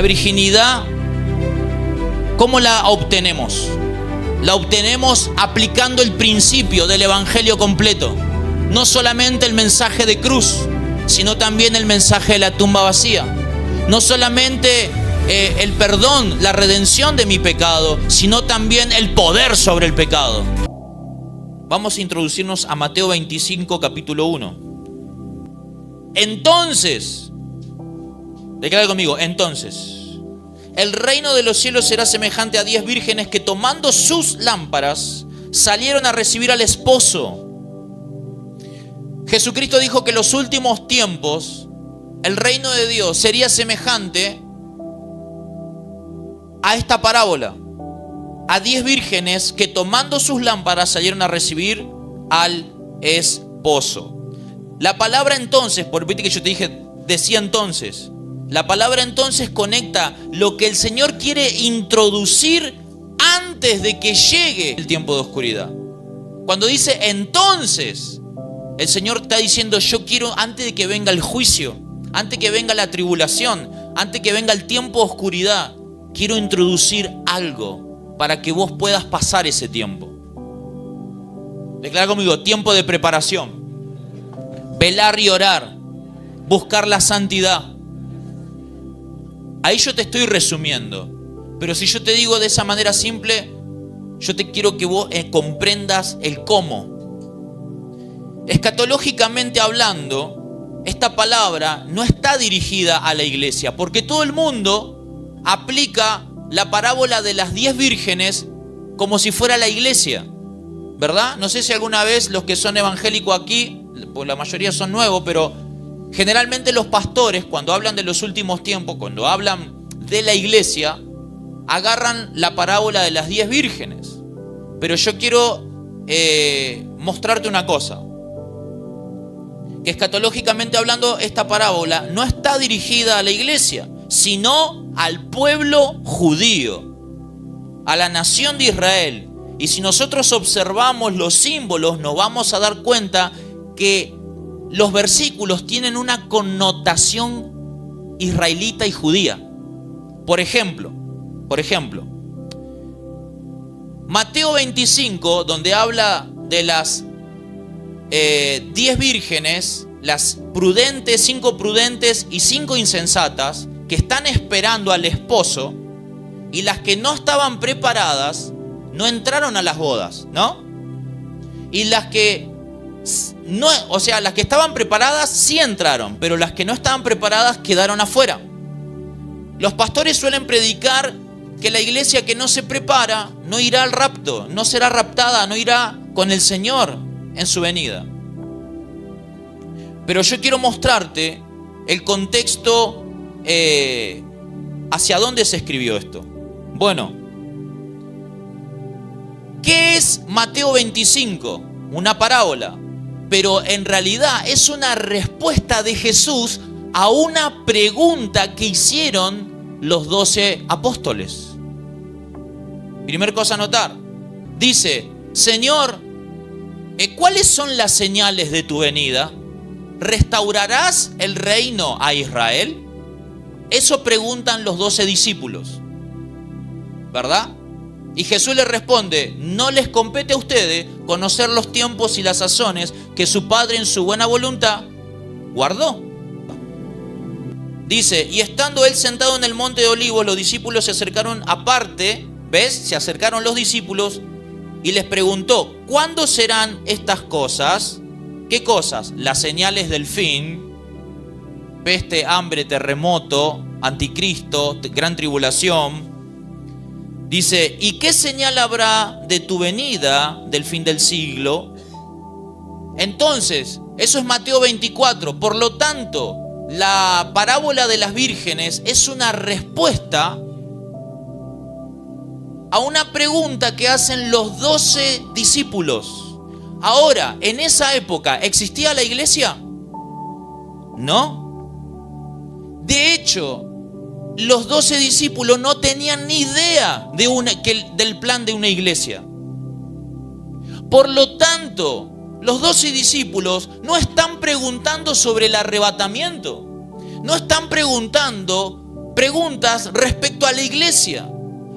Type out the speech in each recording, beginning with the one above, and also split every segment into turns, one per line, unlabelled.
La virginidad, ¿cómo la obtenemos? La obtenemos aplicando el principio del evangelio completo. No solamente el mensaje de cruz, sino también el mensaje de la tumba vacía. No solamente el perdón, la redención de mi pecado, sino también el poder sobre el pecado. Vamos a introducirnos a Mateo 25, capítulo 1. Entonces, declara conmigo, entonces, el reino de los cielos será semejante a 10 vírgenes que tomando sus lámparas salieron a recibir al esposo. Jesucristo dijo que en los últimos tiempos el reino de Dios sería semejante a esta parábola, a 10 vírgenes que tomando sus lámparas salieron a recibir al esposo. La palabra entonces, por viste que yo te dije, decía entonces, la palabra entonces conecta lo que el Señor quiere introducir antes de que llegue el tiempo de oscuridad. Cuando dice entonces, el Señor está diciendo, yo quiero, antes de que venga el juicio, antes que venga la tribulación, antes que venga el tiempo de oscuridad, quiero introducir algo para que vos puedas pasar ese tiempo. Declara conmigo, tiempo de preparación. Velar y orar. Buscar la santidad. Ahí yo te estoy resumiendo. Pero si yo te digo de esa manera simple, yo te quiero que vos comprendas el cómo. Escatológicamente hablando, esta palabra no está dirigida a la iglesia, porque todo el mundo aplica la parábola de las 10 vírgenes como si fuera la iglesia, ¿verdad? No sé si alguna vez los que son evangélicos aquí, pues la mayoría son nuevos, pero generalmente los pastores, cuando hablan de los últimos tiempos, cuando hablan de la iglesia, agarran la parábola de las 10 vírgenes. Pero yo quiero mostrarte una cosa. Que escatológicamente hablando, esta parábola no está dirigida a la iglesia, sino al pueblo judío, a la nación de Israel. Y si nosotros observamos los símbolos, nos vamos a dar cuenta que los versículos tienen una connotación israelita y judía. Por ejemplo, Mateo 25, donde habla de las 10 vírgenes, las prudentes, 5 prudentes y 5 insensatas, que están esperando al esposo, y las que no estaban preparadas no entraron a las bodas, ¿no? Y las que no, o sea, las que estaban preparadas sí entraron, pero las que no estaban preparadas quedaron afuera. Los pastores suelen predicar que la iglesia que no se prepara no irá al rapto, no será raptada, no irá con el Señor en su venida. Pero yo quiero mostrarte el contexto hacia dónde se escribió esto. Bueno, ¿qué es Mateo 25? Una parábola, pero en realidad es una respuesta de Jesús a una pregunta que hicieron los 12 apóstoles. Primera cosa a notar, dice, Señor, ¿cuáles son las señales de tu venida? ¿Restaurarás el reino a Israel? Eso preguntan los 12 discípulos, ¿verdad? Y Jesús les responde, no les compete a ustedes conocer los tiempos y las sazones que su Padre en su buena voluntad guardó. Dice, y estando él sentado en el monte de Olivos, los discípulos se acercaron aparte, ¿ves? Se acercaron los discípulos y les preguntó, ¿cuándo serán estas cosas? ¿Qué cosas? Las señales del fin, peste, hambre, terremoto, anticristo, gran tribulación. Dice, ¿y qué señal habrá de tu venida del fin del siglo? Entonces, eso es Mateo 24. Por lo tanto, la parábola de las vírgenes es una respuesta a una pregunta que hacen los 12 discípulos. Ahora, en esa época, ¿existía la iglesia? No. De hecho, los 12 discípulos no tenían ni idea del plan de una iglesia. Por lo tanto, los 12 discípulos no están preguntando sobre el arrebatamiento. No están preguntando preguntas respecto a la iglesia.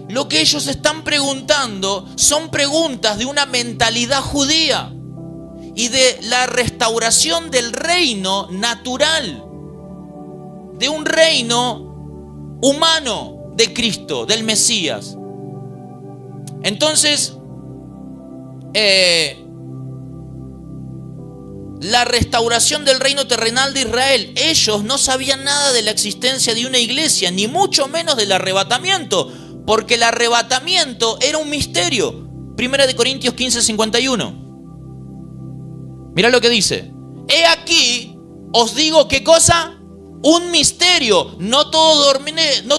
Lo que ellos están preguntando son preguntas de una mentalidad judía y de la restauración del reino natural, de un reino humano de Cristo, del Mesías. Entonces, la restauración del reino terrenal de Israel, ellos no sabían nada de la existencia de una iglesia, ni mucho menos del arrebatamiento, porque el arrebatamiento era un misterio. 1 Corintios 15:51. Mirá lo que dice. He aquí, os digo, ¿qué cosa? Un misterio. No todos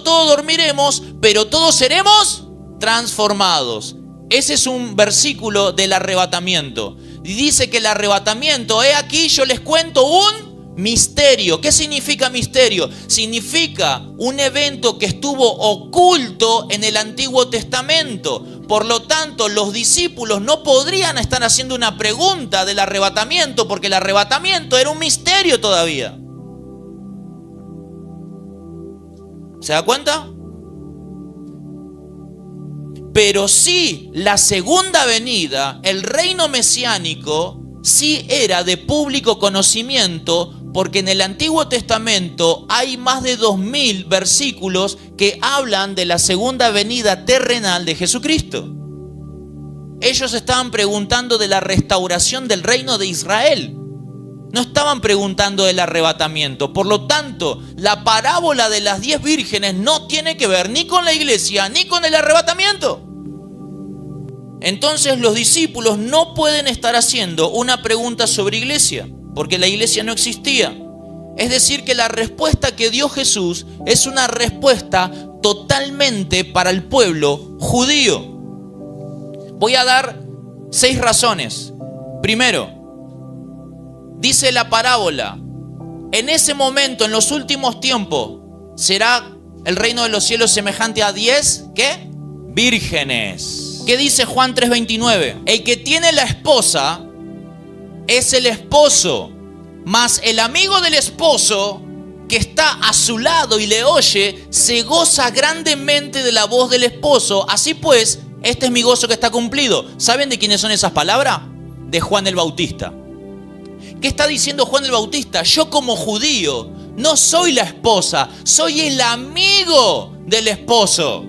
dormiremos, pero todos seremos transformados. Ese es un versículo del arrebatamiento. Y dice que el arrebatamiento, he aquí, yo les cuento un misterio. ¿Qué significa misterio? Significa un evento que estuvo oculto en el Antiguo Testamento. Por lo tanto, los discípulos no podrían estar haciendo una pregunta del arrebatamiento, porque el arrebatamiento era un misterio todavía. ¿Se da cuenta? Pero sí, la segunda venida, el reino mesiánico, sí era de público conocimiento, porque en el Antiguo Testamento hay más de 2000 versículos que hablan de la segunda venida terrenal de Jesucristo. Ellos estaban preguntando de la restauración del reino de Israel. No estaban preguntando del arrebatamiento. Por lo tanto, la parábola de las 10 vírgenes no tiene que ver ni con la iglesia ni con el arrebatamiento. Entonces los discípulos no pueden estar haciendo una pregunta sobre iglesia, porque la iglesia no existía. Es decir, que la respuesta que dio Jesús es una respuesta totalmente para el pueblo judío. Voy a dar 6 razones. Primero, dice la parábola, en ese momento, en los últimos tiempos, será el reino de los cielos semejante a 10, ¿qué? Vírgenes. ¿Qué dice Juan 3:29? El que tiene la esposa es el esposo, mas el amigo del esposo que está a su lado y le oye, se goza grandemente de la voz del esposo. Así pues, este es mi gozo que está cumplido. ¿Saben de quiénes son esas palabras? De Juan el Bautista. ¿Qué está diciendo Juan el Bautista? Yo como judío no soy la esposa, soy el amigo del esposo.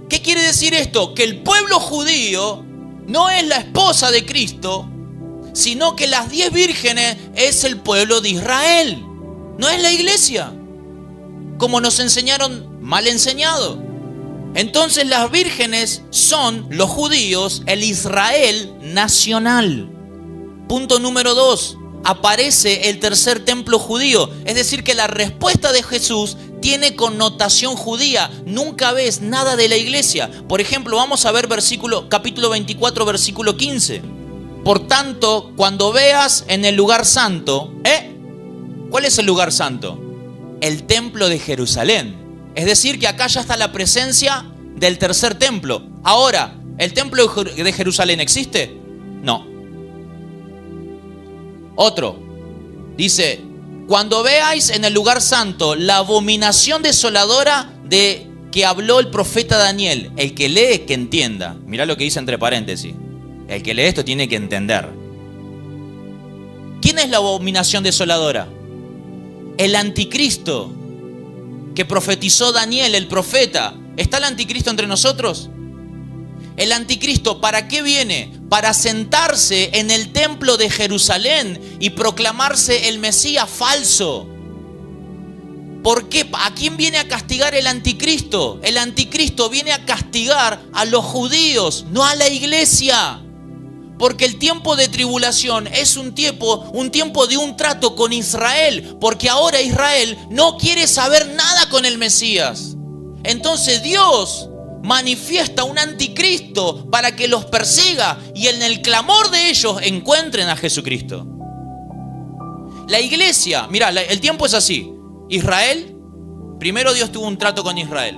¿Qué quiere decir esto? Que el pueblo judío no es la esposa de Cristo, sino que las 10 vírgenes es el pueblo de Israel. No es la iglesia, como nos enseñaron mal enseñado. Entonces las vírgenes son los judíos, el Israel nacional. Punto número 2. Aparece el tercer templo judío. Es decir, que la respuesta de Jesús tiene connotación judía. Nunca ves nada de la iglesia. Por ejemplo, vamos a ver capítulo 24, versículo 15. Por tanto, cuando veas en el lugar santo, ¿cuál es el lugar santo? El templo de Jerusalén. Es decir, que acá ya está la presencia del tercer templo. Ahora, ¿el templo de Jerusalén existe? No. Otro, dice, cuando veáis en el lugar santo la abominación desoladora de que habló el profeta Daniel, el que lee que entienda. Mirá lo que dice entre paréntesis. El que lee esto tiene que entender. ¿Quién es la abominación desoladora? El anticristo que profetizó Daniel, el profeta. ¿Está el anticristo entre nosotros? El anticristo, ¿para qué viene? Para sentarse en el templo de Jerusalén y proclamarse el Mesías falso. ¿Por qué? ¿A quién viene a castigar el anticristo? El anticristo viene a castigar a los judíos, no a la iglesia. Porque el tiempo de tribulación es un tiempo de un trato con Israel. Porque ahora Israel no quiere saber nada con el Mesías. Entonces Dios manifiesta un anticristo para que los persiga y en el clamor de ellos encuentren a Jesucristo. La iglesia, mira, el tiempo es así. Israel, primero Dios tuvo un trato con Israel.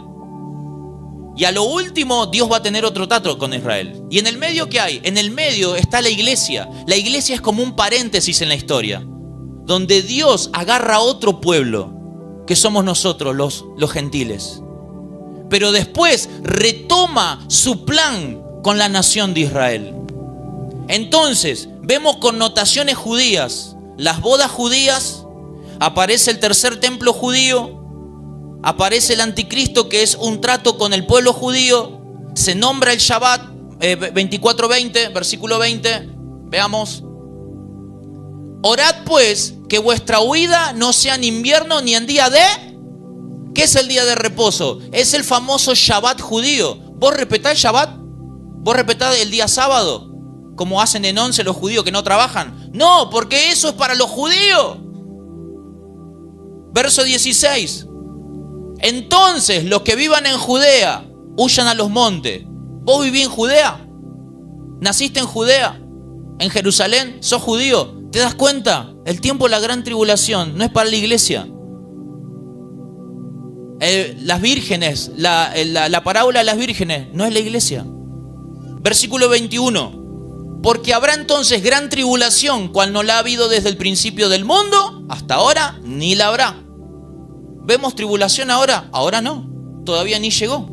Y a lo último Dios va a tener otro trato con Israel. ¿Y en el medio qué hay? En el medio está la iglesia. La iglesia es como un paréntesis en la historia, donde Dios agarra a otro pueblo que somos nosotros los gentiles. Pero después retoma su plan con la nación de Israel. Entonces, vemos connotaciones judías, las bodas judías, aparece el tercer templo judío, aparece el anticristo que es un trato con el pueblo judío, se nombra el Shabbat, 24:20, versículo 20, veamos. Orad pues que vuestra huida no sea en invierno ni en día de... ¿Qué es el día de reposo? Es el famoso Shabbat judío. ¿Vos respetás el Shabbat? ¿Vos respetás el día sábado? Como hacen en 11 los judíos que no trabajan. No, porque eso es para los judíos. Verso 16. Entonces los que vivan en Judea huyan a los montes. ¿Vos vivís en Judea? ¿Naciste en Judea? ¿En Jerusalén? ¿Sos judío? ¿Te das cuenta? El tiempo de la gran tribulación no es para la iglesia. Las vírgenes, la parábola de las vírgenes no es la iglesia. Versículo 21. Porque habrá entonces gran tribulación, cual no la ha habido desde el principio del mundo hasta ahora, ni la habrá. ¿Vemos tribulación ahora? Ahora no, todavía ni llegó.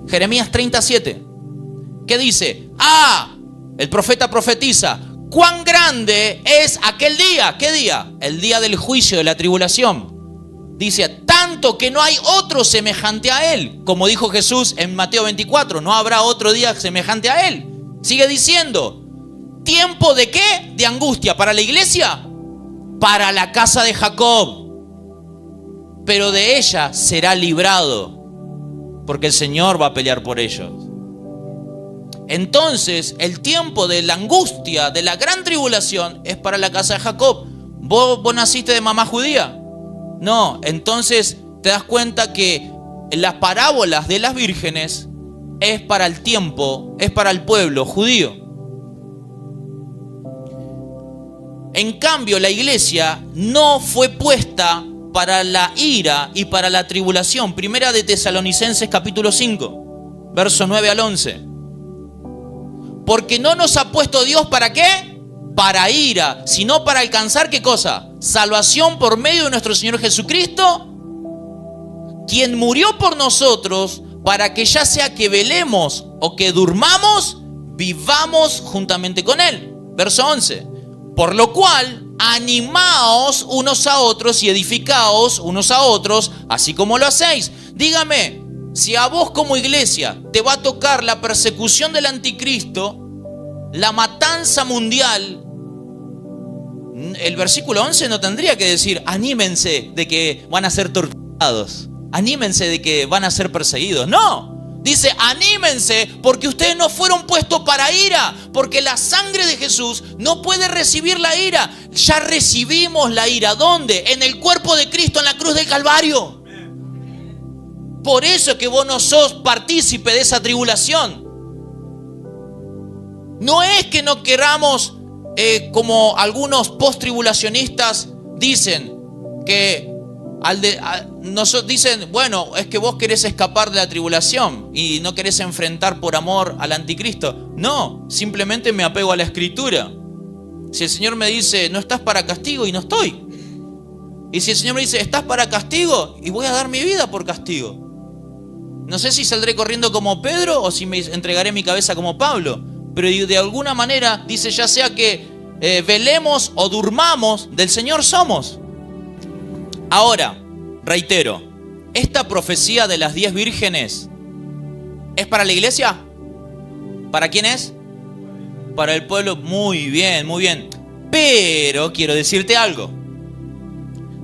Jeremías 37. ¿Qué dice? El profeta profetiza. ¿Cuán grande es aquel día? ¿Qué día? El día del juicio, de la tribulación. Dice, tanto que no hay otro semejante a él. Como dijo Jesús en Mateo 24, no habrá otro día semejante a él. Sigue diciendo, ¿tiempo de qué? De angustia. ¿Para la iglesia? Para la casa de Jacob. Pero de ella será librado, porque el Señor va a pelear por ellos. Entonces, el tiempo de la angustia, de la gran tribulación, es para la casa de Jacob. ¿Vos naciste de mamá judía? No, entonces te das cuenta que las parábolas de las vírgenes es para el tiempo, es para el pueblo judío. En cambio, la iglesia no fue puesta para la ira y para la tribulación. Primera de Tesalonicenses capítulo 5, verso 9 al 11. Porque no nos ha puesto Dios ¿para qué? Para ira, sino para alcanzar ¿qué cosa? Salvación por medio de nuestro Señor Jesucristo, quien murió por nosotros, para que ya sea que velemos o que durmamos, vivamos juntamente con Él. Verso 11. Por lo cual, animaos unos a otros y edificaos unos a otros, así como lo hacéis. Dígame, si a vos como iglesia te va a tocar la persecución del anticristo, la matanza mundial, el versículo 11 no tendría que decir, anímense de que van a ser torturados, anímense de que van a ser perseguidos. No, dice, anímense porque ustedes no fueron puestos para ira, porque la sangre de Jesús no puede recibir la ira. Ya recibimos la ira. ¿Dónde? En el cuerpo de Cristo, en la cruz del Calvario. Por eso es que vos no sos partícipe de esa tribulación. No es que no queramos, como algunos post-tribulacionistas dicen, que dicen, bueno, es que vos querés escapar de la tribulación y no querés enfrentar por amor al anticristo. No, simplemente me apego a la escritura. Si el Señor me dice, no estás para castigo, y no estoy. Y si el Señor me dice, estás para castigo, y voy a dar mi vida por castigo. No sé si saldré corriendo como Pedro o si me entregaré mi cabeza como Pablo. Pero de alguna manera dice, ya sea que velemos o durmamos, del Señor somos. Ahora, reitero, ¿esta profecía de las 10 vírgenes es para la iglesia? ¿Para quién es? Para el pueblo. Muy bien, muy bien. Pero quiero decirte algo.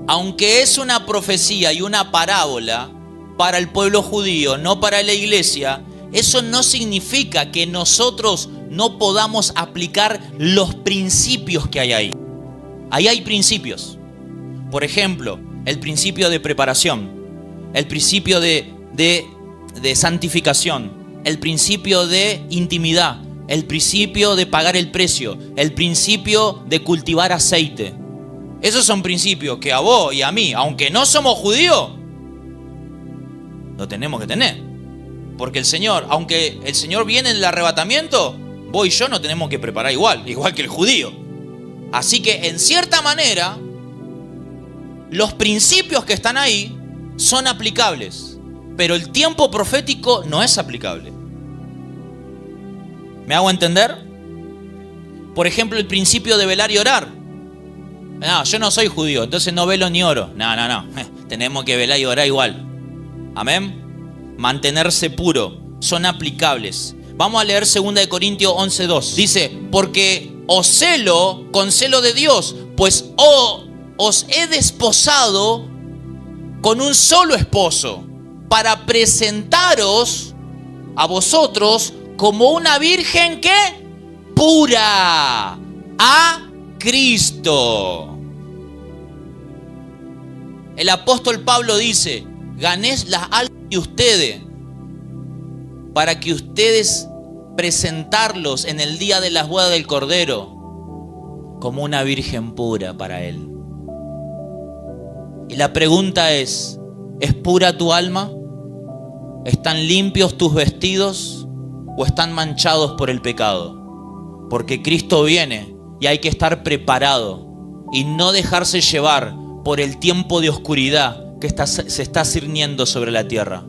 Aunque es una profecía y una parábola para el pueblo judío, no para la iglesia, eso no significa que nosotros no podamos aplicar los principios que hay ahí. Ahí hay principios. Por ejemplo, el principio de preparación, el principio de santificación, el principio de intimidad, el principio de pagar el precio, el principio de cultivar aceite. Esos son principios que a vos y a mí, aunque no somos judíos, lo tenemos que tener. Porque el Señor, aunque el Señor viene en el arrebatamiento, vos y yo nos tenemos que preparar igual que el judío. Así que en cierta manera, los principios que están ahí son aplicables, pero el tiempo profético no es aplicable. ¿Me hago entender? Por ejemplo, el principio de velar y orar. No, yo no soy judío, entonces no velo ni oro. No. Tenemos que velar y orar igual. Amén. Mantenerse puro. Son aplicables. Vamos a leer 2 Corintios 11:2. Dice, porque os celo con celo de Dios, pues os he desposado con un solo esposo, para presentaros a vosotros como una virgen que pura a Cristo. El apóstol Pablo dice, ganéis las almas de ustedes, para que ustedes presentarlos en el día de las bodas del Cordero como una virgen pura para Él. Y la pregunta ¿es pura tu alma? ¿Están limpios tus vestidos o están manchados por el pecado? Porque Cristo viene y hay que estar preparado y no dejarse llevar por el tiempo de oscuridad que se está cerniendo sobre la tierra.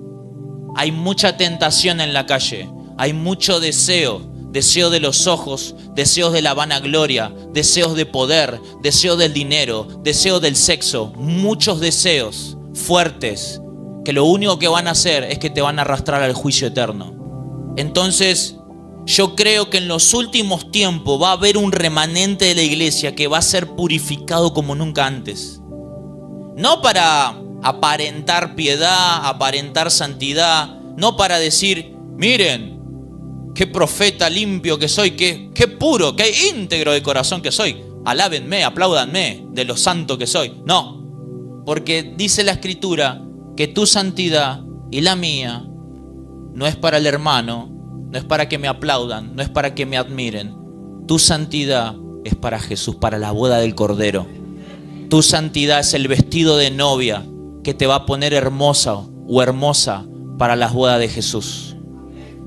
Hay mucha tentación en la calle, hay mucho deseo de los ojos, deseos de la vanagloria, deseos de poder, deseos del dinero, deseos del sexo, muchos deseos fuertes que lo único que van a hacer es que te van a arrastrar al juicio eterno. Entonces, yo creo que en los últimos tiempos va a haber un remanente de la iglesia que va a ser purificado como nunca antes. No para aparentar piedad, aparentar santidad, no para decir, miren, qué profeta limpio que soy, qué puro, qué íntegro de corazón que soy. Alábenme, apláudanme de lo santo que soy. No, porque dice la Escritura que tu santidad y la mía no es para el hermano, no es para que me aplaudan, no es para que me admiren. Tu santidad es para Jesús, para la boda del Cordero. Tu santidad es el vestido de novia que te va a poner hermosa o hermosa para las bodas de Jesús.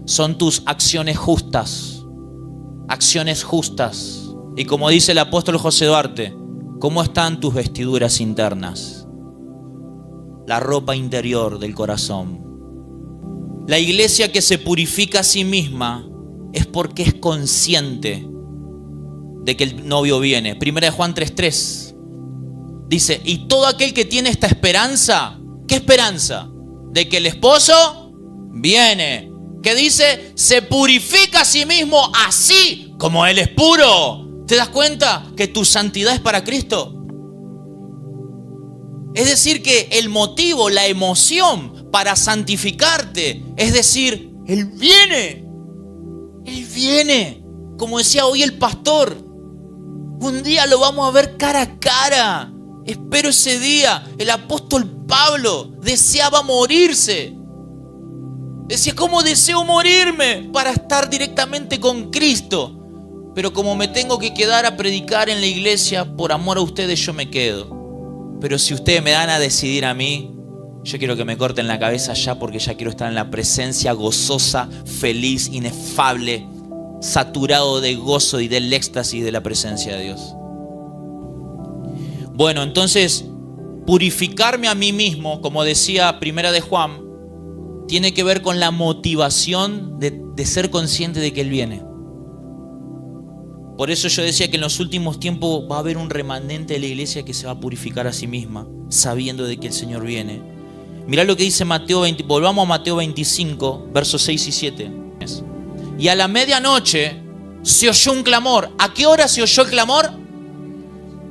Son tus acciones justas. Acciones justas. Y como dice el apóstol José Duarte, ¿cómo están tus vestiduras internas? La ropa interior del corazón. La iglesia que se purifica a sí misma es porque es consciente de que el novio viene. 1 Juan 3:3 dice, y todo aquel que tiene esta esperanza, ¿qué esperanza? De que el esposo viene. Que dice, se purifica a sí mismo así como Él es puro. ¿Te das cuenta que tu santidad es para Cristo? Es decir, que el motivo, la emoción para santificarte, es decir, Él viene. Él viene. Como decía hoy el pastor, un día lo vamos a ver cara a cara. Espero ese día. El apóstol Pablo deseaba morirse. Decía, ¿cómo deseo morirme para estar directamente con Cristo? Pero como me tengo que quedar a predicar en la iglesia, por amor a ustedes yo me quedo. Pero si ustedes me dan a decidir a mí, yo quiero que me corten la cabeza ya, porque ya quiero estar en la presencia gozosa, feliz, inefable, saturado de gozo y del éxtasis de la presencia de Dios. Bueno, entonces, purificarme a mí mismo, como decía 1 de Juan, tiene que ver con la motivación de ser consciente de que Él viene. Por eso yo decía que en los últimos tiempos va a haber un remanente de la iglesia que se va a purificar a sí misma, sabiendo de que el Señor viene. Mirá lo que dice Mateo 20, volvamos a Mateo 25, versos 6 y 7. Y a la medianoche se oyó un clamor. ¿A qué hora se oyó el clamor?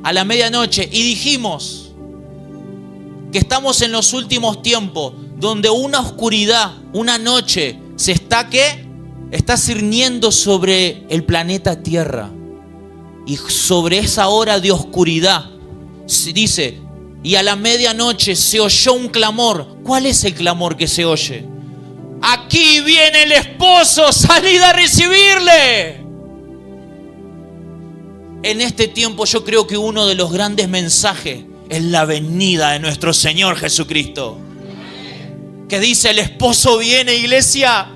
A la medianoche. Y dijimos que estamos en los últimos tiempos, donde una oscuridad, una noche, está cerniendo sobre el planeta Tierra. Y sobre esa hora de oscuridad, se dice, y a la medianoche se oyó un clamor. ¿Cuál es el clamor que se oye? Aquí viene el esposo, salid a recibirle. En este tiempo yo creo que uno de los grandes mensajes es la venida de nuestro Señor Jesucristo. Que dice, el esposo viene, iglesia.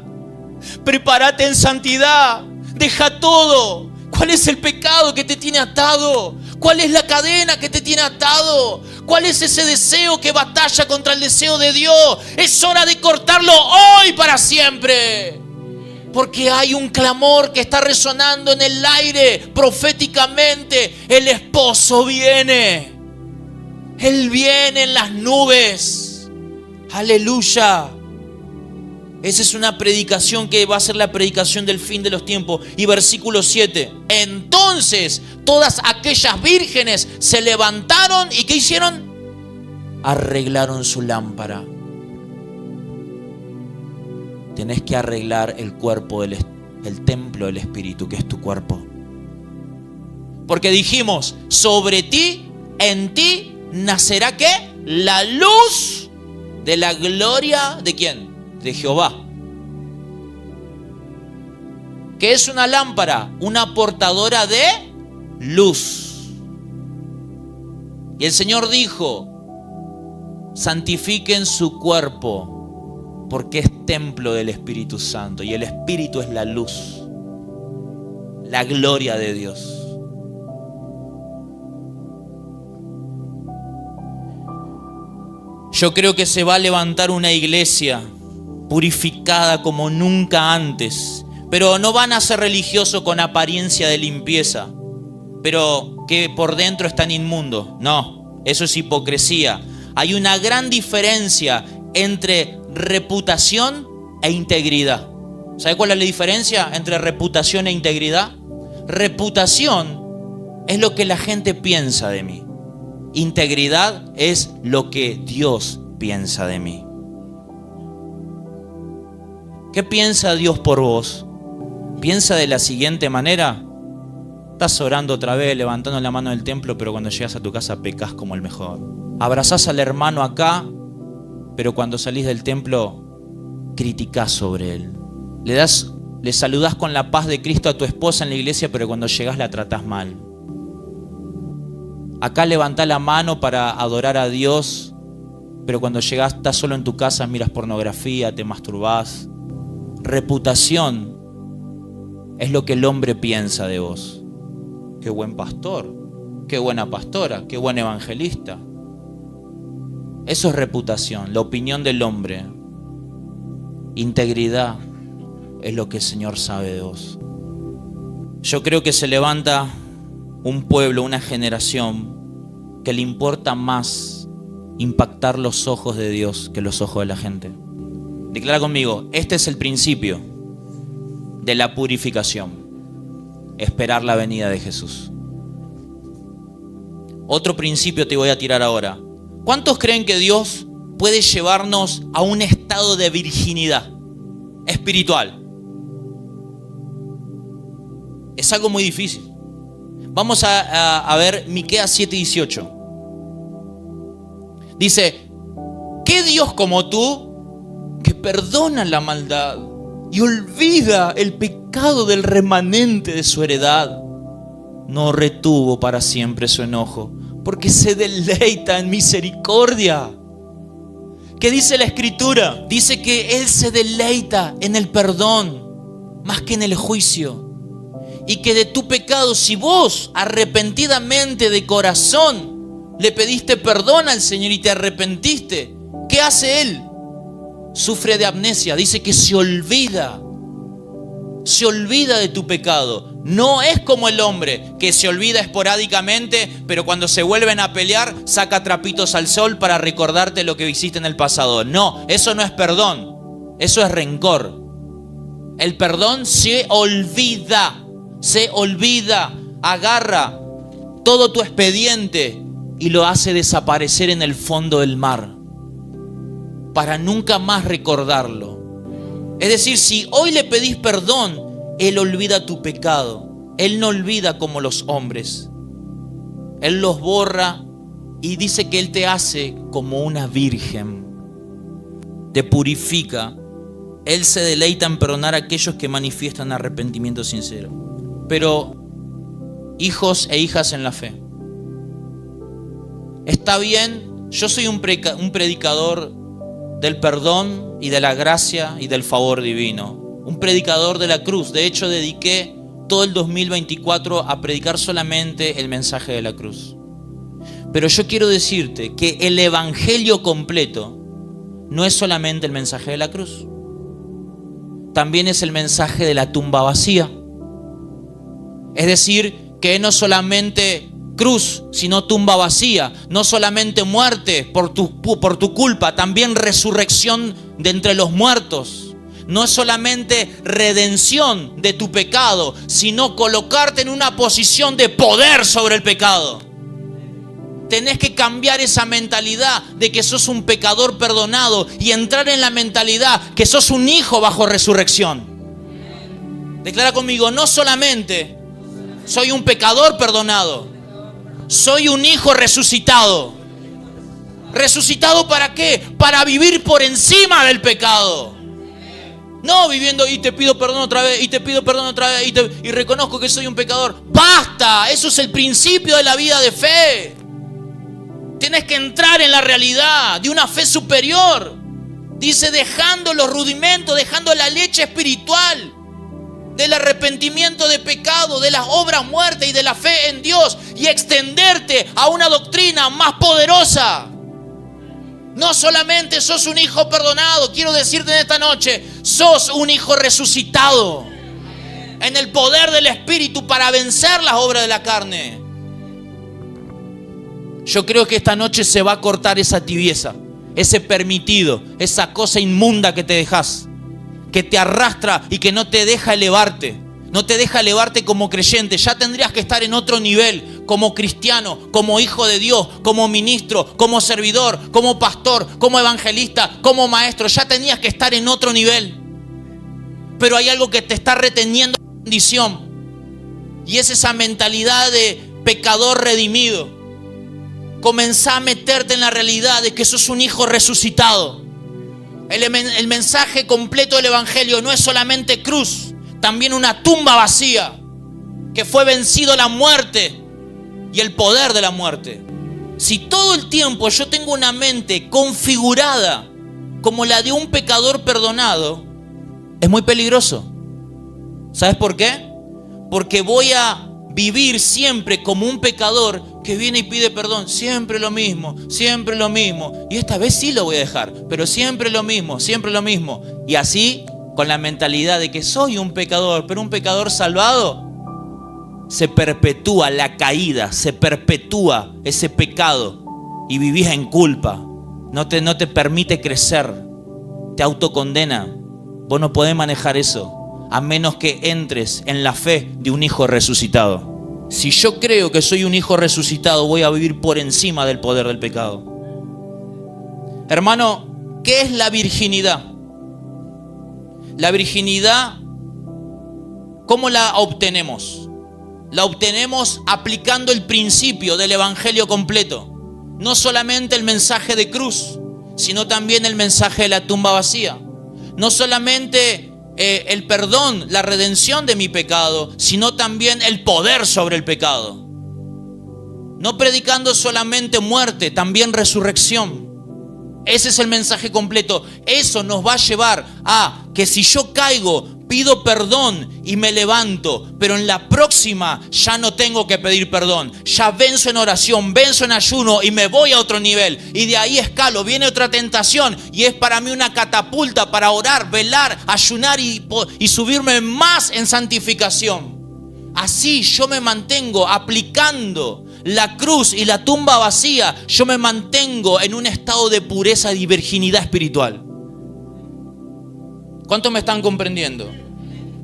Prepárate en santidad. Deja todo. ¿Cuál es el pecado que te tiene atado? ¿Cuál es la cadena que te tiene atado? ¿Cuál es ese deseo que batalla contra el deseo de Dios? Es hora de cortarlo hoy para siempre. Porque hay un clamor que está resonando en el aire proféticamente. El esposo viene. Él viene en las nubes. Aleluya. Esa es una predicación que va a ser la predicación del fin de los tiempos. Y versículo 7. Entonces todas aquellas vírgenes se levantaron y ¿qué hicieron? Arreglaron su lámpara. Tenés que arreglar el cuerpo, el templo del Espíritu, que es tu cuerpo. Porque dijimos, sobre ti, en ti, nacerá ¿qué? La luz de la gloria ¿de quién? De Jehová. ¿Qué es una lámpara? Una portadora de luz. Y el Señor dijo, santifiquen su cuerpo, porque es templo del Espíritu Santo. Y el Espíritu es la luz, la gloria de Dios. Yo creo que se va a levantar una iglesia purificada como nunca antes. Pero no van a ser religiosos con apariencia de limpieza, pero que por dentro están inmundos. No, eso es hipocresía. Hay una gran diferencia entre reputación e integridad. ¿Sabe cuál es la diferencia entre reputación e integridad? Reputación es lo que la gente piensa de mí. Integridad es lo que Dios piensa de mí. ¿Qué piensa Dios por vos? Piensa de la siguiente manera. Estás orando otra vez, levantando la mano del templo, pero cuando llegas a tu casa pecas como el mejor. Abrazás al hermano acá, pero cuando salís del templo criticás sobre él. Le saludás con la paz de Cristo a tu esposa en la iglesia, pero cuando llegás la tratás mal. Acá levantás la mano para adorar a Dios, pero cuando llegás estás solo en tu casa, miras pornografía, te masturbás. Reputación es lo que el hombre piensa de vos. Qué buen pastor, qué buena pastora, qué buen evangelista. Eso es reputación, la opinión del hombre. Integridad es lo que el Señor sabe de vos. Yo creo que se levanta un pueblo, una generación que le importa más impactar los ojos de Dios que los ojos de la gente. Declara conmigo, este es el principio de la purificación. Esperar la venida de Jesús. Otro principio te voy a tirar ahora. ¿Cuántos creen que Dios puede llevarnos a un estado de virginidad espiritual? Es algo muy difícil. Vamos a ver Miqueas 7:18. Dice, ¿qué Dios como tú que perdona la maldad y olvida el pecado del remanente de su heredad? No retuvo para siempre su enojo, porque se deleita en misericordia. ¿Qué dice la Escritura? Dice que Él se deleita en el perdón más que en el juicio. Y que de tu pecado, si vos arrepentidamente de corazón le pediste perdón al Señor y te arrepentiste, ¿qué hace Él? Sufre de amnesia. Dice que se olvida de tu pecado. No es como el hombre que se olvida esporádicamente, pero cuando se vuelven a pelear saca trapitos al sol para recordarte lo que hiciste en el pasado. No, eso no es perdón, eso es rencor. El perdón se olvida, agarra todo tu expediente y lo hace desaparecer en el fondo del mar para nunca más recordarlo. Es decir, si hoy le pedís perdón, Él olvida tu pecado. Él no olvida como los hombres. Él los borra y dice que Él te hace como una virgen. Te purifica. Él se deleita en perdonar a aquellos que manifiestan arrepentimiento sincero. Pero, hijos e hijas en la fe, está bien, yo soy un predicador del perdón y de la gracia y del favor divino. Un predicador de la cruz. De hecho, dediqué todo el 2024 a predicar solamente el mensaje de la cruz. Pero yo quiero decirte que el evangelio completo no es solamente el mensaje de la cruz. También es el mensaje de la tumba vacía. Es decir, que no solamente cruz, sino tumba vacía. No solamente muerte por tu culpa, también resurrección de entre los muertos. No es solamente redención de tu pecado, sino colocarte en una posición de poder sobre el pecado. Tenés que cambiar esa mentalidad de que sos un pecador perdonado y entrar en la mentalidad que sos un hijo bajo resurrección. Declara conmigo, no solamente soy un pecador perdonado, soy un hijo resucitado. ¿Resucitado para qué? Para vivir por encima del pecado. No viviendo y te pido perdón otra vez, y te pido perdón otra vez, y reconozco que soy un pecador. ¡Basta! Eso es el principio de la vida de fe. Tienes que entrar en la realidad de una fe superior. Dice, dejando los rudimentos, dejando la leche espiritual del arrepentimiento de pecado, de las obras muertas y de la fe en Dios, y extenderte a una doctrina más poderosa. No solamente sos un hijo perdonado, quiero decirte en esta noche, sos un hijo resucitado en el poder del Espíritu para vencer las obras de la carne. Yo creo que esta noche se va a cortar esa tibieza, ese permitido, esa cosa inmunda que te dejas, que te arrastra y que no te deja elevarte. No te deja elevarte como creyente. Ya tendrías que estar en otro nivel, como cristiano, como hijo de Dios, como ministro, como servidor, como pastor, como evangelista, como maestro. Ya tenías que estar en otro nivel. Pero hay algo que te está reteniendo la bendición. Y es esa mentalidad de pecador redimido. Comenzá a meterte en la realidad de que sos un hijo resucitado. El mensaje completo del evangelio no es solamente cruz, también una tumba vacía, que fue vencido la muerte y el poder de la muerte. Si todo el tiempo yo tengo una mente configurada como la de un pecador perdonado, es muy peligroso. ¿Sabes por qué? Porque voy a vivir siempre como un pecador que viene y pide perdón. Siempre lo mismo, siempre lo mismo. Y esta vez sí lo voy a dejar, pero siempre lo mismo, siempre lo mismo. Y así, con la mentalidad de que soy un pecador, pero un pecador salvado, se perpetúa la caída, se perpetúa ese pecado y vivís en culpa. No te permite crecer, te autocondena. Vos no podés manejar eso a menos que entres en la fe de un hijo resucitado. Si yo creo que soy un hijo resucitado, voy a vivir por encima del poder del pecado. Hermano, ¿qué es la virginidad? La virginidad, ¿cómo la obtenemos? La obtenemos aplicando el principio del evangelio completo. No solamente el mensaje de cruz, sino también el mensaje de la tumba vacía. No solamente el perdón, la redención de mi pecado, sino también el poder sobre el pecado. No predicando solamente muerte, también resurrección. Ese es el mensaje completo. Eso nos va a llevar a que si yo caigo, pido perdón y me levanto, pero en la próxima ya no tengo que pedir perdón. Ya venzo en oración, venzo en ayuno y me voy a otro nivel. Y de ahí escalo, viene otra tentación y es para mí una catapulta para orar, velar, ayunar y subirme más en santificación. Así yo me mantengo aplicando la cruz y la tumba vacía. Yo me mantengo en un estado de pureza y virginidad espiritual. ¿Cuántos me están comprendiendo?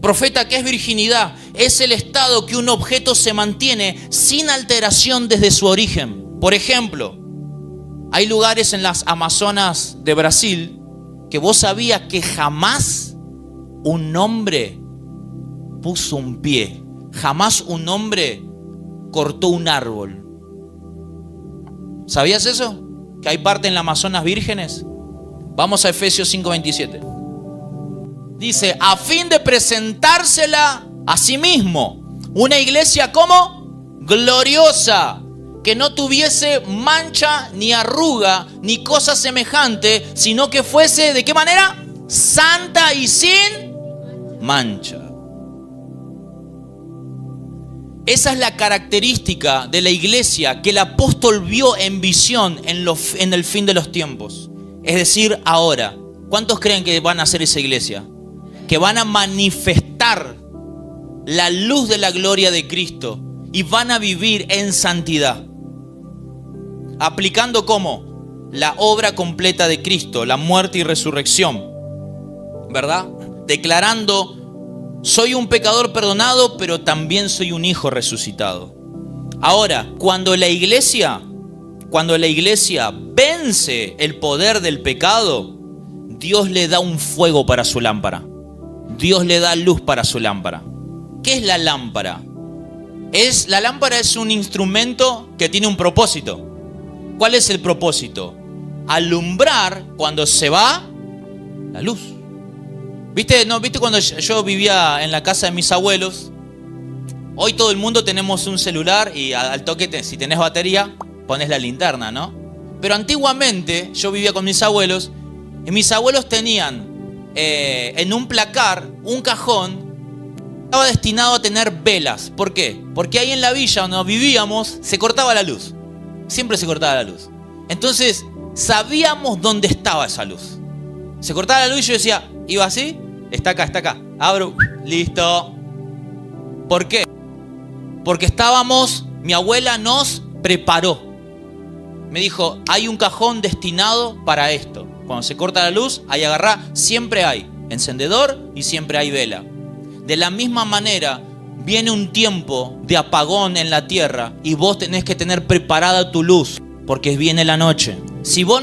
Profeta, ¿qué es virginidad? Es el estado que un objeto se mantiene sin alteración desde su origen. Por ejemplo, hay lugares en las Amazonas de Brasil que vos sabías que jamás un hombre puso un pie, jamás un hombre cortó un árbol. ¿Sabías eso? Que hay parte en las Amazonas vírgenes. Vamos a Efesios 5:27. Dice, a fin de presentársela a sí mismo, una iglesia como gloriosa, que no tuviese mancha ni arruga ni cosa semejante, sino que fuese, ¿de qué manera? Santa y sin mancha. Esa es la característica de la iglesia que el apóstol vio en visión en el fin de los tiempos. Es decir, ahora. ¿Cuántos creen que van a hacer esa iglesia? Que van a manifestar la luz de la gloria de Cristo y van a vivir en santidad. Aplicando ¿cómo? La obra completa de Cristo, la muerte y resurrección. ¿Verdad? Declarando, soy un pecador perdonado, pero también soy un hijo resucitado. Ahora, cuando la iglesia vence el poder del pecado, Dios le da un fuego para su lámpara. Dios le da luz para su lámpara. ¿Qué es la lámpara? La lámpara es un instrumento que tiene un propósito. ¿Cuál es el propósito? Alumbrar cuando se va la luz. ¿Viste cuando yo vivía en la casa de mis abuelos? Hoy todo el mundo tenemos un celular y al toque, si tenés batería, pones la linterna, ¿no? Pero antiguamente yo vivía con mis abuelos y mis abuelos tenían en un placar, un cajón, estaba destinado a tener velas. ¿Por qué? Porque ahí en la villa donde vivíamos se cortaba la luz. Siempre se cortaba la luz. Entonces sabíamos dónde estaba esa luz. Se cortaba la luz y yo decía, iba así, está acá. Abro, listo. ¿Por qué? Porque mi abuela nos preparó. Me dijo, hay un cajón destinado para esto. Cuando se corta la luz, ahí agarrá, siempre hay encendedor y siempre hay vela. De la misma manera, viene un tiempo de apagón en la tierra y vos tenés que tener preparada tu luz, porque viene la noche. Si vos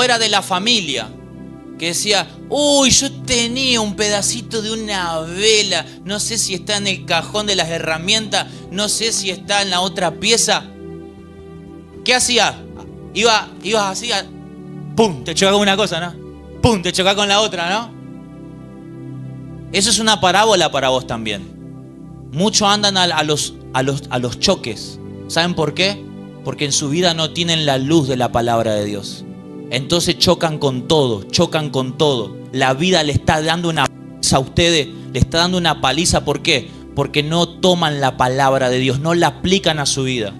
eras de la familia que decía, yo tenía un pedacito de una vela, no sé si está en el cajón de las herramientas, no sé si está en la otra pieza. ¿Qué hacías? Ibas así, ¡pum! Te chocaba con una cosa, ¿no? ¡Pum! Te chocaba con la otra, ¿no? Eso es una parábola para vos también. Muchos andan a los choques. ¿Saben por qué? Porque en su vida no tienen la luz de la palabra de Dios. Entonces chocan con todo. La vida le está dando una paliza a ustedes, le está dando una paliza. ¿Por qué? Porque no toman la palabra de Dios, no la aplican a su vida.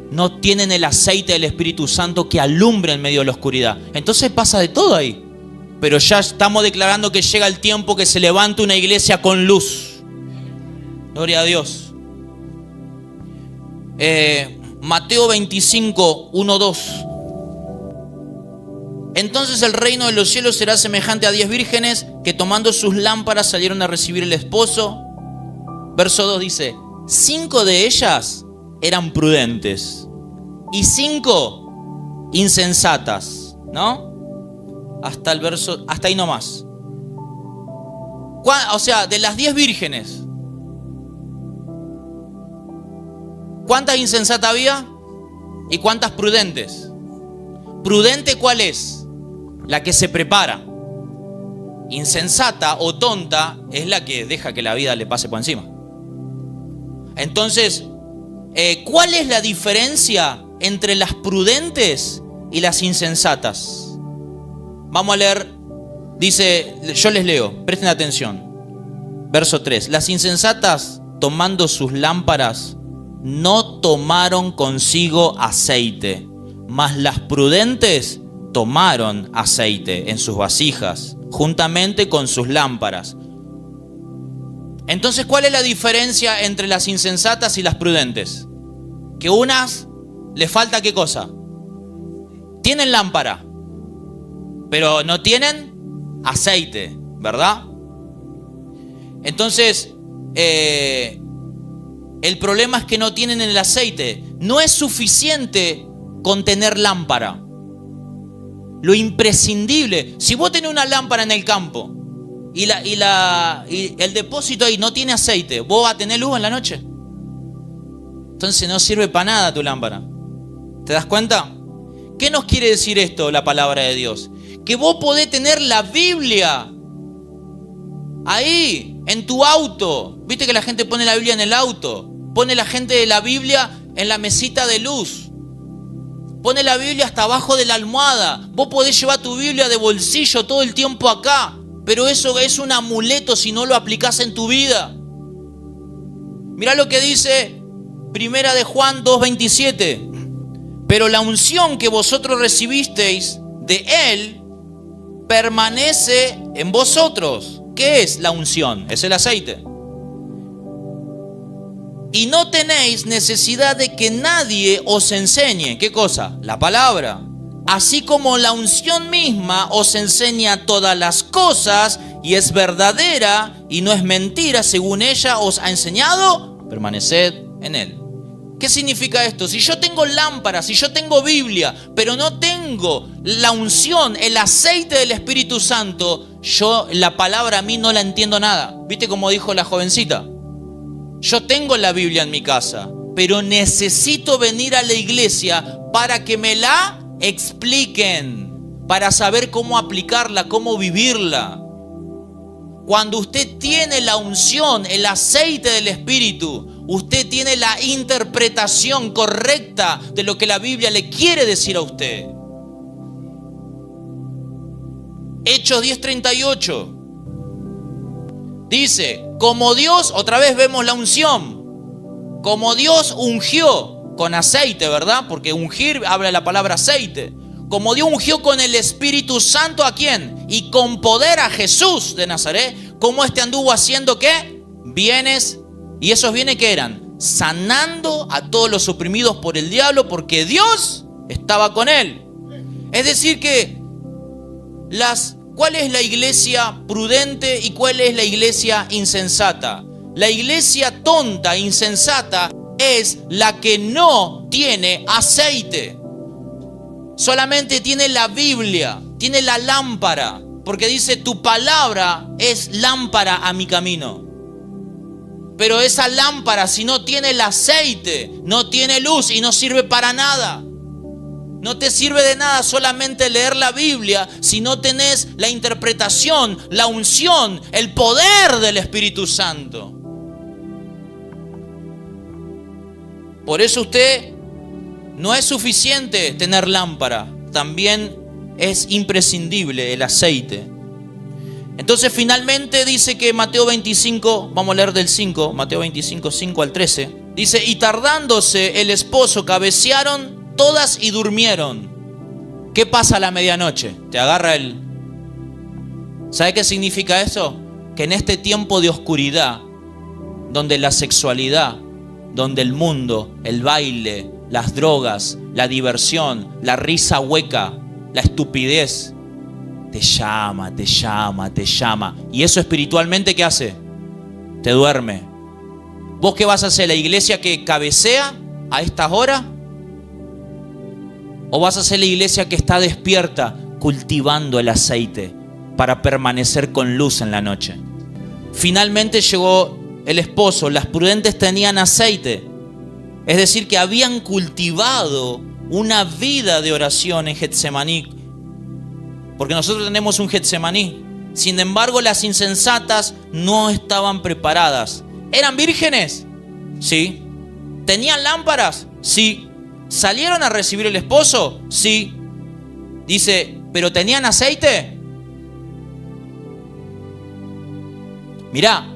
No tienen el aceite del Espíritu Santo que alumbre en medio de la oscuridad. Entonces pasa de todo ahí. Pero ya estamos declarando que llega el tiempo que se levante una iglesia con luz. Gloria a Dios. Mateo 25, 1, 2. Entonces el reino de los cielos será semejante a 10 vírgenes que tomando sus lámparas salieron a recibir el esposo. Verso 2 dice, 5 de ellas eran prudentes y 5 insensatas, ¿no? Hasta ahí nomás. O sea, de las 10 vírgenes, ¿cuántas insensatas había? ¿Y cuántas prudentes? ¿Prudente cuál es? La que se prepara. Insensata o tonta es la que deja que la vida le pase por encima. Entonces, ¿cuál es la diferencia entre las prudentes y las insensatas? Vamos a leer, dice, yo les leo, presten atención. Verso 3. Las insensatas, tomando sus lámparas, no tomaron consigo aceite, mas las prudentes tomaron aceite en sus vasijas, juntamente con sus lámparas. Entonces, ¿cuál es la diferencia entre las insensatas y las prudentes? Que unas les falta ¿qué cosa? Tienen lámpara, pero no tienen aceite, ¿verdad? Entonces, el problema es que no tienen el aceite. No es suficiente con tener lámpara. Lo imprescindible, si vos tenés una lámpara en el campo y el depósito ahí no tiene aceite, ¿vos vas a tener luz en la noche? Entonces no sirve para nada tu lámpara. ¿Te das cuenta? ¿Qué nos quiere decir esto, la palabra de Dios? Que vos podés tener la Biblia ahí, en tu auto. ¿Viste que la gente pone la Biblia en el auto? Pone la gente la Biblia en la mesita de luz. Pone la Biblia hasta abajo de la almohada. Vos podés llevar tu Biblia de bolsillo todo el tiempo acá. Pero eso es un amuleto si no lo aplicás en tu vida. Mirá lo que dice Primera de Juan 2:27. Pero la unción que vosotros recibisteis de Él permanece en vosotros. ¿Qué es la unción? Es el aceite. Y no tenéis necesidad de que nadie os enseñe. ¿Qué cosa? La palabra. Así como la unción misma os enseña todas las cosas y es verdadera y no es mentira, según ella os ha enseñado, permaneced en Él. ¿Qué significa esto? Si yo tengo lámpara, si yo tengo Biblia, pero no tengo la unción, el aceite del Espíritu Santo, yo la palabra a mí no la entiendo nada. ¿Viste cómo dijo la jovencita? Yo tengo la Biblia en mi casa, pero necesito venir a la iglesia para que me la expliquen, para saber cómo aplicarla, cómo vivirla. Cuando usted tiene la unción, el aceite del Espíritu, usted tiene la interpretación correcta de lo que la Biblia le quiere decir a usted. Hechos 10:38 dice, como Dios, otra vez vemos la unción, como Dios ungió con aceite, ¿verdad? Porque ungir habla de la palabra aceite. Como Dios ungió con el Espíritu Santo, ¿a quién? Y con poder a Jesús de Nazaret. ¿Cómo anduvo haciendo qué? Bienes. ¿Y esos bienes qué eran? Sanando a todos los oprimidos por el diablo, porque Dios estaba con él. Es decir que ¿cuál es la iglesia prudente y cuál es la iglesia insensata? La iglesia tonta, insensata, es la que no tiene aceite. Solamente tiene la Biblia, tiene la lámpara, porque dice, tu palabra es lámpara a mi camino. Pero esa lámpara, si no tiene el aceite, no tiene luz y no sirve para nada. No te sirve de nada solamente leer la Biblia si no tenés la interpretación, la unción, el poder del Espíritu Santo. Por eso usted no es suficiente tener lámpara, también es imprescindible el aceite. Entonces finalmente dice que Mateo 25, vamos a leer del 5, Mateo 25, 5 al 13. Dice, y tardándose el esposo, cabecearon todas y durmieron. ¿Qué pasa a la medianoche? Te agarra el... ¿Sabe qué significa eso? Que en este tiempo de oscuridad, donde la sexualidad, donde el mundo, el baile, las drogas, la diversión, la risa hueca, la estupidez, te llama, te llama, te llama. ¿Y eso espiritualmente qué hace? Te duerme. ¿Vos qué vas a hacer? ¿La iglesia que cabecea a estas horas? ¿O vas a ser la iglesia que está despierta, cultivando el aceite para permanecer con luz en la noche? Finalmente llegó el esposo. Las prudentes tenían aceite. Es decir, que habían cultivado una vida de oración en Getsemaní. Porque nosotros tenemos un Getsemaní. Sin embargo, las insensatas no estaban preparadas. ¿Eran vírgenes? Sí. ¿Tenían lámparas? Sí. ¿Salieron a recibir el esposo? Sí. Dice, ¿pero tenían aceite? Mirá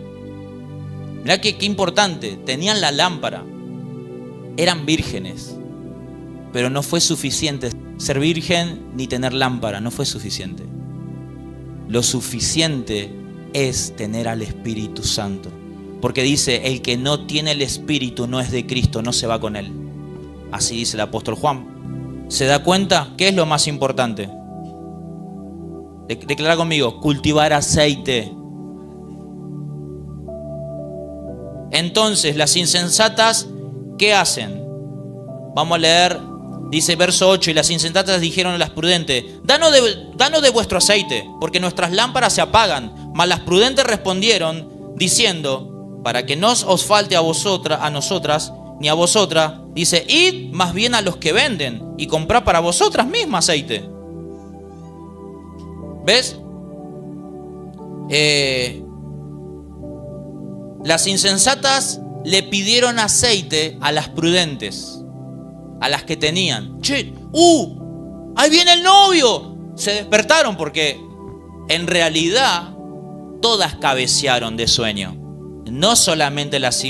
qué importante. Tenían la lámpara. Eran vírgenes. Pero no fue suficiente ser virgen ni tener lámpara. No fue suficiente. Lo suficiente es tener al Espíritu Santo. Porque dice, el que no tiene el Espíritu no es de Cristo, no se va con él. Así dice el apóstol Juan. ¿Se da cuenta? ¿Qué es lo más importante? Declara conmigo, cultivar aceite. Entonces, las insensatas, ¿qué hacen? Vamos a leer, dice verso 8, y las insensatas dijeron a las prudentes, danos de vuestro aceite, porque nuestras lámparas se apagan. Mas las prudentes respondieron, diciendo, para que no os falte a nosotras, ni a vosotras, dice, id más bien a los que venden y comprad para vosotras mismas aceite. ¿Ves? Las insensatas le pidieron aceite a las prudentes, a las que tenían. Che, ahí viene el novio. Se despertaron porque en realidad todas cabecearon de sueño. No solamente las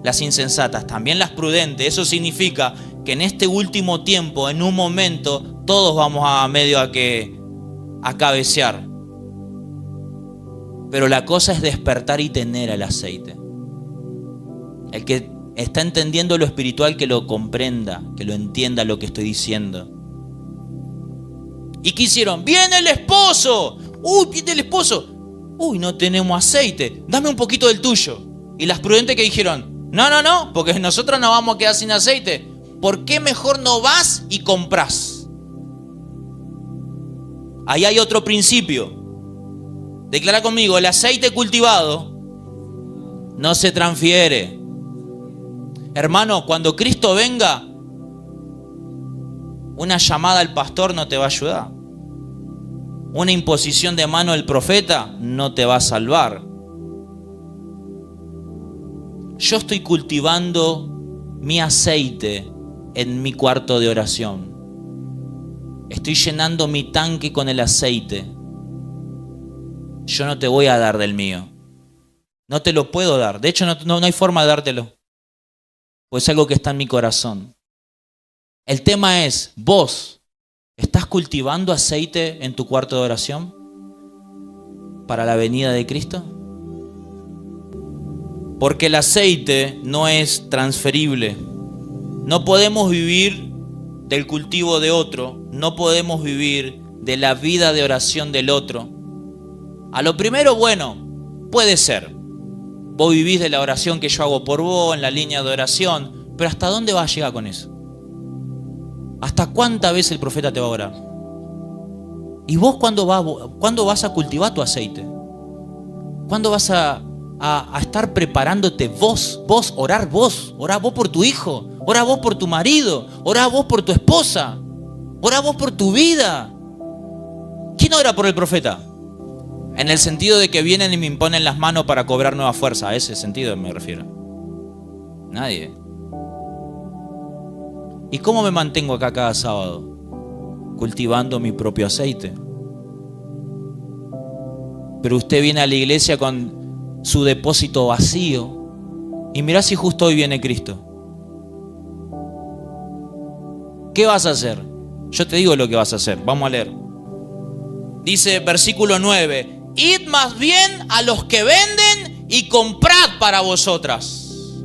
las insensatas, también las prudentes. Eso significa que en este último tiempo, en un momento, todos vamos a medio a cabecear. Pero la cosa es despertar y tener el aceite. El que está entendiendo lo espiritual, que lo comprenda, que lo entienda lo que estoy diciendo. ¿Y qué hicieron? ¡Viene el esposo! ¡Uy, viene el esposo! ¡Uy, no tenemos aceite! Dame un poquito del tuyo. Y las prudentes que dijeron, no, porque nosotros nos vamos a quedar sin aceite. ¿Por qué mejor no vas y compras? Ahí hay otro principio. Declara conmigo, el aceite cultivado no se transfiere. Hermano, cuando Cristo venga, una llamada al pastor no te va a ayudar. Una imposición de mano del profeta no te va a salvar. Yo estoy cultivando mi aceite en mi cuarto de oración. Estoy llenando mi tanque con el aceite. Yo no te voy a dar del mío. No te lo puedo dar. De hecho, no hay forma de dártelo. Pues es algo que está en mi corazón. El tema es, ¿vos estás cultivando aceite en tu cuarto de oración para la venida de Cristo? Porque el aceite no es transferible. No podemos vivir del cultivo de otro. No podemos vivir de la vida de oración del otro. A lo primero, bueno, puede ser. Vos vivís de la oración que yo hago por vos, en la línea de oración. Pero ¿hasta dónde vas a llegar con eso? ¿Hasta cuántas veces el profeta te va a orar? ¿Y vos cuándo vas a cultivar tu aceite? ¿Cuándo vas a estar preparándote vos, orar vos por tu hijo, orá vos por tu marido, orá vos por tu esposa, orá vos por tu vida? ¿Quién ora por el profeta? En el sentido de que vienen y me imponen las manos para cobrar nueva fuerza, a ese sentido me refiero. Nadie. ¿Y cómo me mantengo acá cada sábado? Cultivando mi propio aceite. Pero usted viene a la iglesia con su depósito vacío y mirá si justo hoy viene Cristo. ¿Qué vas a hacer? Yo te digo lo que vas a hacer. Vamos a leer. Dice versículo 9. Id más bien a los que venden y comprad para vosotras.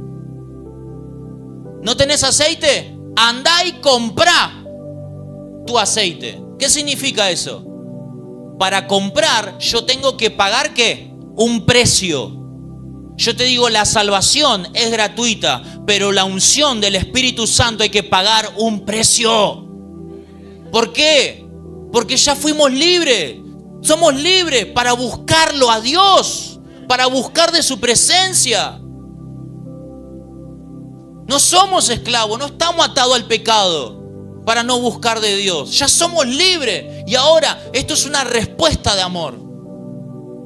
¿No tenés aceite? Andá y comprá tu aceite. ¿Qué significa eso? Para comprar yo tengo que pagar ¿qué? Un precio. Yo te digo, la salvación es gratuita, pero la unción del Espíritu Santo hay que pagar un precio. ¿Por qué? Porque ya fuimos libres. Somos libres para buscarlo a Dios, para buscar de su presencia. No somos esclavos, no estamos atados al pecado para no buscar de Dios. Ya somos libres y ahora esto es una respuesta de amor.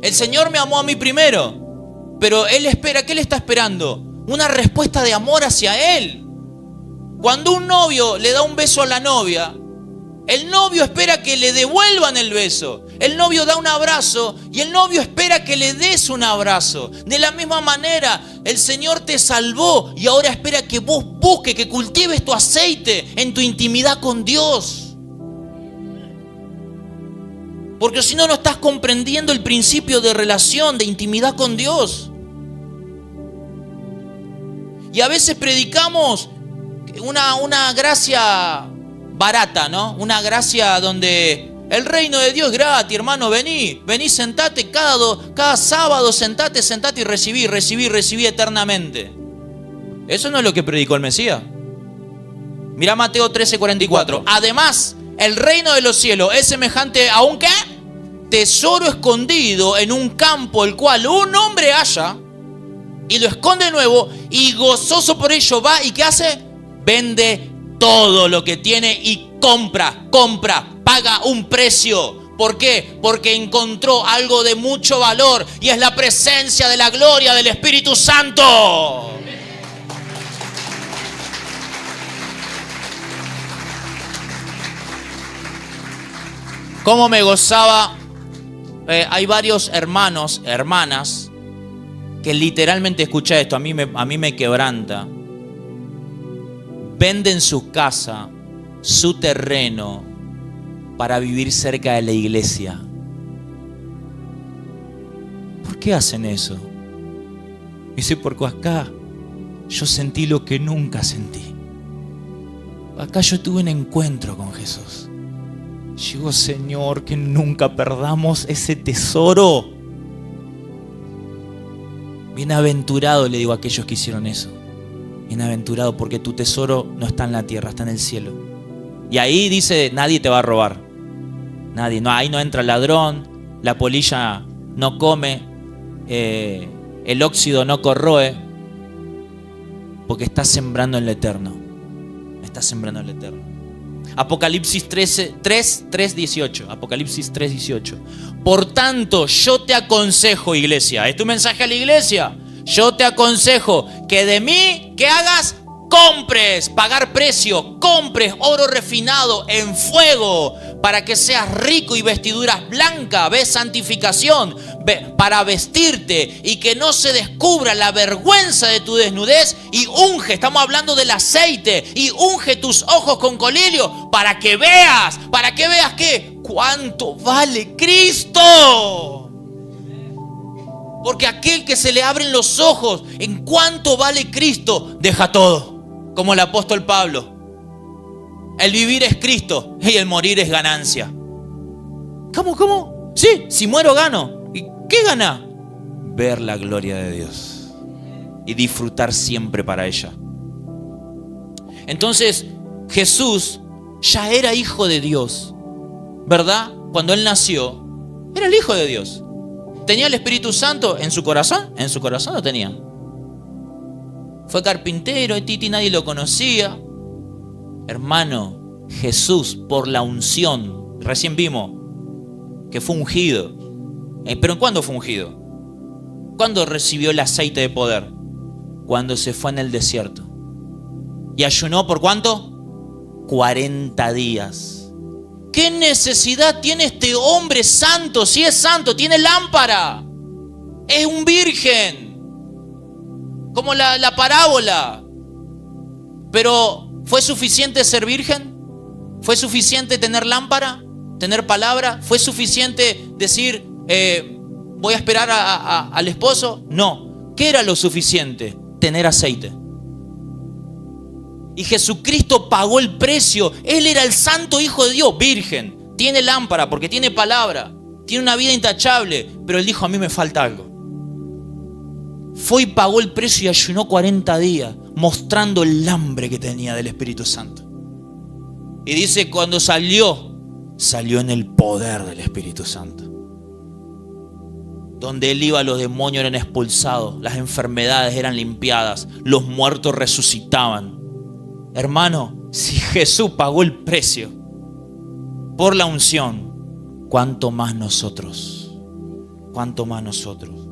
El Señor me amó a mí primero, pero Él espera, ¿qué Él está esperando? Una respuesta de amor hacia Él. Cuando un novio le da un beso a la novia, el novio espera que le devuelvan el beso. El novio da un abrazo y el novio espera que le des un abrazo. De la misma manera, el Señor te salvó y ahora espera que vos busques, que cultives tu aceite en tu intimidad con Dios. Porque si no, no estás comprendiendo el principio de relación, de intimidad con Dios. Y a veces predicamos una gracia barata, ¿no? Una gracia donde el reino de Dios es gratis, hermano. Vení, sentate cada sábado, sentate y recibí eternamente. Eso no es lo que predicó el Mesías. Mirá Mateo 13:44. Además, el reino de los cielos es semejante a un ¿qué? Tesoro escondido en un campo, el cual un hombre halla y lo esconde de nuevo y gozoso por ello va y ¿qué hace? Vende todo lo que tiene y compra, paga un precio. ¿Por qué? Porque encontró algo de mucho valor y es la presencia de la gloria del Espíritu Santo. ¿Cómo me gozaba? Hay varios hermanos, hermanas que literalmente, escucha esto, a mí me quebranta. Venden su casa, su terreno, para vivir cerca de la iglesia. ¿Por qué hacen eso? Dice, porque acá yo sentí lo que nunca sentí. Acá yo tuve un encuentro con Jesús. Digo, Señor, que nunca perdamos ese tesoro. Bienaventurado, le digo a aquellos que hicieron eso. Bienaventurado, porque tu tesoro no está en la tierra, está en el cielo. Y ahí dice, nadie te va a robar. Nadie, no, ahí no entra el ladrón, la polilla no come, el óxido no corroe, porque estás sembrando en lo eterno. Estás sembrando en lo eterno. Apocalipsis 3:18. Apocalipsis 3:18. Por tanto, yo te aconsejo, iglesia, es tu mensaje a la iglesia. Yo te aconsejo que de mí, ¿qué hagas? Compres, pagar precio, compres oro refinado en fuego para que seas rico y vestiduras blancas, ves, santificación, para vestirte y que no se descubra la vergüenza de tu desnudez, y unge, estamos hablando del aceite, y unge tus ojos con colirio para que veas ¿qué? ¿Cuánto vale Cristo? Porque aquel que se le abren los ojos en cuánto vale Cristo, deja todo. Como el apóstol Pablo. El vivir es Cristo y el morir es ganancia. ¿Cómo? Sí, si muero gano. ¿Y qué gana? Ver la gloria de Dios y disfrutar siempre para ella. Entonces, Jesús ya era hijo de Dios, ¿verdad? Cuando Él nació, era el hijo de Dios. ¿Tenía el Espíritu Santo en su corazón? En su corazón lo tenía. Fue carpintero, Titi nadie lo conocía. Hermano, Jesús por la unción, recién vimos que fue ungido. ¿Pero cuándo fue ungido? ¿Cuándo recibió el aceite de poder? Cuando se fue en el desierto. ¿Y ayunó por cuánto? 40 días. ¿Qué necesidad tiene este hombre santo? Si es santo, tiene lámpara. Es un virgen. Como la parábola. Pero ¿fue suficiente ser virgen? ¿Fue suficiente tener lámpara? ¿Tener palabra? ¿Fue suficiente decir voy a esperar al esposo? No. ¿Qué era lo suficiente? Tener aceite. Y Jesucristo pagó el precio. Él era el santo hijo de Dios, virgen. Tiene lámpara porque tiene palabra. Tiene una vida intachable. Pero Él dijo, a mí me falta algo. Fue y pagó el precio y ayunó 40 días, mostrando el hambre que tenía del Espíritu Santo. Y dice, cuando salió en el poder del Espíritu Santo. Donde Él iba, los demonios eran expulsados, las enfermedades eran limpiadas, los muertos resucitaban. Hermano, si Jesús pagó el precio por la unción, ¿cuánto más nosotros? ¿Cuánto más nosotros?